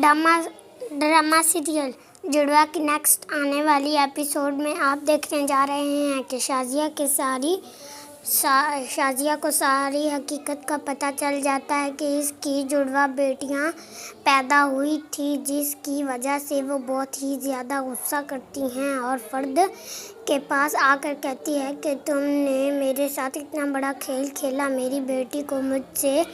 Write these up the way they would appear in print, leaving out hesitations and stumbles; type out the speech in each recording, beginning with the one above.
Drama serial जुड़वा की next आने वाली एपिसोड में आप देखने जा रहे हैं कि शाजिया को सारी हकीकत का पता चल जाता है कि इसकी जुड़वा बेटियां पैदा हुई थी, जिसकी वजह से वो बहुत ही ज़्यादा गुस्सा करती हैं और फर्द के पास आकर कहती है कि तुमने मेरे साथ इतना बड़ा खेल खेला, मेरी बेटी को मुझसे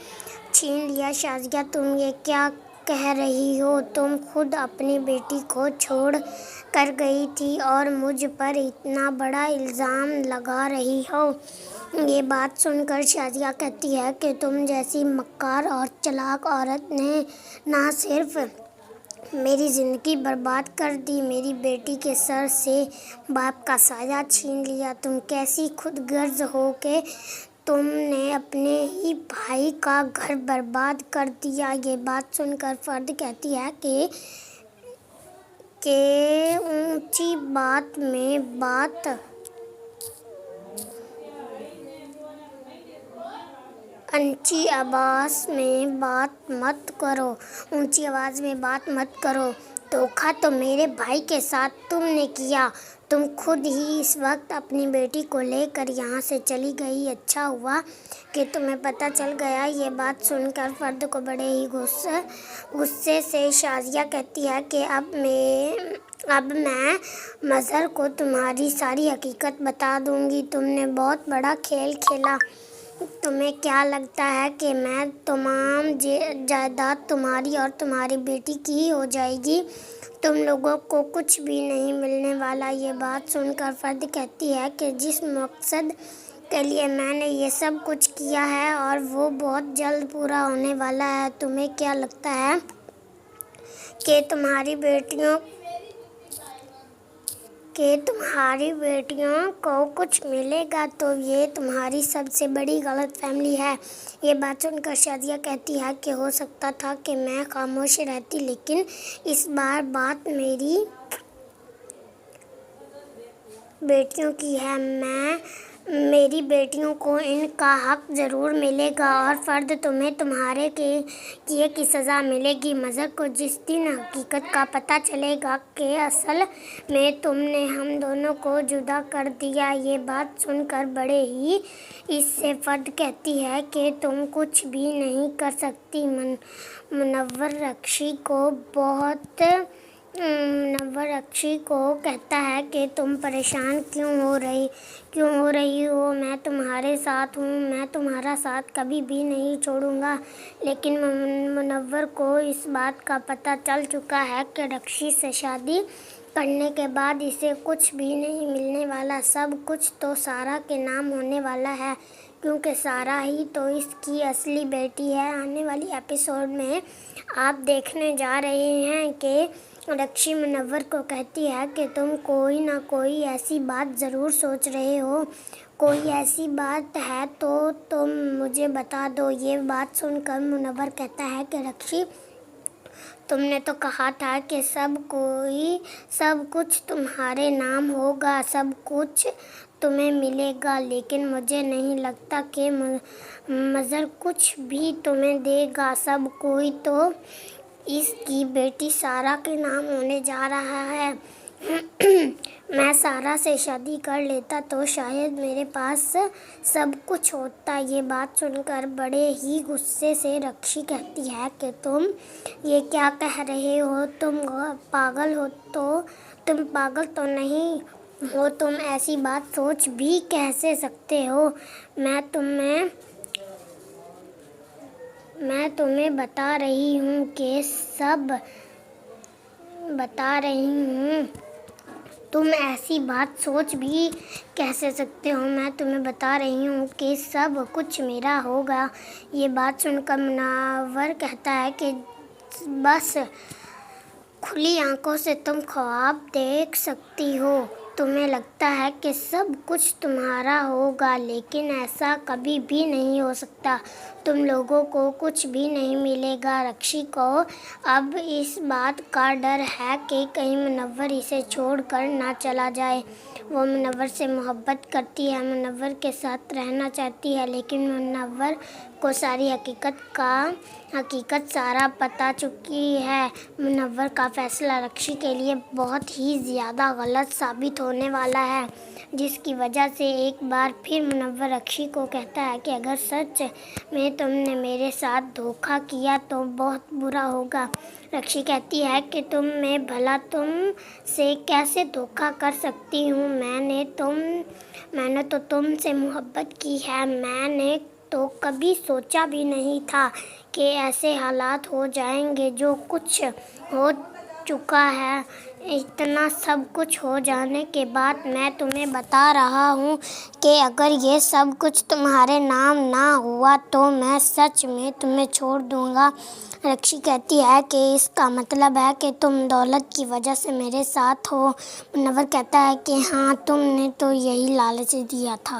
छीन लिया। शाजिया, तुम ये क्या कह रही हो? तुम खुद अपनी बेटी को छोड़ कर गई थी और मुझ पर इतना बड़ा इल्ज़ाम लगा रही हो। ये बात सुनकर शाजिया कहती है कि तुम जैसी मक्कार और चालाक औरत ने ना सिर्फ मेरी ज़िंदगी बर्बाद कर दी, मेरी बेटी के सर से बाप का साया छीन लिया। तुम कैसी खुदगर्ज हो कि तुमने अपने ही भाई का घर बर्बाद कर दिया। ये बात सुनकर फर्द कहती है कि ऊंची आवाज़ में बात मत करो। धोखा तो मेरे भाई के साथ तुमने किया। तुम खुद ही इस वक्त अपनी बेटी को लेकर यहाँ से चली गई। अच्छा हुआ कि तुम्हें पता चल गया। ये बात सुनकर फर्द को बड़े ही गुस्से से शाजिया कहती है कि अब मैं मज़हर को तुम्हारी सारी हकीकत बता दूँगी। तुमने बहुत बड़ा खेल खेला। तुम्हें क्या लगता है कि मैं तमाम जायदाद तुम्हारी और तुम्हारी बेटी की हो जाएगी? तुम लोगों को कुछ भी नहीं मिलने वाला। ये बात सुनकर फर्द कहती है कि जिस मकसद के लिए मैंने ये सब कुछ किया है और वो बहुत जल्द पूरा होने वाला है। तुम्हें क्या लगता है कि तुम्हारी बेटियों को कुछ मिलेगा? तो ये तुम्हारी सबसे बड़ी गलतफहमी है। ये बात सुनकर शाजिया कहती है कि हो सकता था कि मैं खामोश रहती, लेकिन इस बार बात मेरी बेटियों की है। मेरी बेटियों को इनका हक ज़रूर मिलेगा और फर्द तुम्हें तुम्हारे किए की सज़ा मिलेगी। मज़हर को जिस दिन हकीकत का पता चलेगा कि असल में तुमने हम दोनों को जुदा कर दिया। ये बात सुनकर बड़े ही इससे फर्द कहती है कि तुम कुछ भी नहीं कर सकती। मुनव्वर रक्षी को कहता है कि तुम परेशान क्यों हो रही हो? मैं तुम्हारे साथ हूँ, मैं तुम्हारा साथ कभी भी नहीं छोड़ूंगा। लेकिन मुनव्वर को इस बात का पता चल चुका है कि रक्षी से शादी करने के बाद इसे कुछ भी नहीं मिलने वाला। सब कुछ तो सारा के नाम होने वाला है, क्योंकि सारा ही तो इसकी असली बेटी है। आने वाली एपिसोड में आप देखने जा रहे हैं कि रक्षी मुनव्वर को कहती है कि तुम कोई ना कोई ऐसी बात ज़रूर सोच रहे हो। कोई ऐसी बात है तो तुम मुझे बता दो। ये बात सुनकर मुनव्वर कहता है कि रक्षी, तुमने तो कहा था कि सब कुछ तुम्हारे नाम होगा, सब कुछ तुम्हें मिलेगा, लेकिन मुझे नहीं लगता कि मज़हर कुछ भी तुम्हें देगा। सब कोई तो इसकी बेटी सारा के नाम होने जा रहा है। मैं सारा से शादी कर लेता तो शायद मेरे पास सब कुछ होता। ये बात सुनकर बड़े ही गुस्से से रक्षी कहती है कि तुम ये क्या कह रहे हो? तुम पागल तो नहीं हो? तुम ऐसी बात सोच भी कैसे सकते हो? मैं तुम्हें बता रही हूँ कि तुम ऐसी बात सोच भी कैसे सकते हो? मैं तुम्हें बता रही हूँ कि सब कुछ मेरा होगा। ये बात सुनकर मुनव्वर कहता है कि बस खुली आंखों से तुम ख्वाब देख सकती हो। तुम्हें लगता है कि सब कुछ तुम्हारा होगा, लेकिन ऐसा कभी भी नहीं हो सकता। تم لوگوں کو کچھ بھی نہیں ملے گا۔ رکشی کو اب اس بات کا ڈر ہے کہ کہیں منور اسے چھوڑ کر نہ چلا جائے۔ وہ منور سے محبت کرتی ہے، منور کے ساتھ رہنا چاہتی ہے، لیکن منور کو ساری حقیقت سارا پتہ چکی ہے۔ منور کا فیصلہ رکشی کے لیے بہت ہی زیادہ غلط ثابت ہونے والا ہے، جس کی وجہ سے ایک بار پھر منور رکشی کو کہتا ہے کہ اگر سچ میں تم نے میرے ساتھ دھوکہ کیا تو بہت برا ہوگا۔ رکشی کہتی ہے کہ میں بھلا تم سے کیسے دھوکہ کر سکتی ہوں؟ میں نے تو تم سے محبت کی ہے۔ میں نے تو کبھی سوچا بھی نہیں تھا کہ ایسے حالات ہو جائیں گے۔ جو کچھ ہو چکا ہے، اتنا سب کچھ ہو جانے کے بعد میں تمہیں بتا رہا ہوں کہ اگر یہ سب کچھ تمہارے نام نہ ہوا تو میں سچ میں تمہیں چھوڑ دوں گا۔ رکشی کہتی ہے کہ اس کا مطلب ہے کہ تم دولت کی وجہ سے میرے ساتھ ہو۔ منور کہتا ہے کہ ہاں، تم نے تو یہی لالچ دیا تھا۔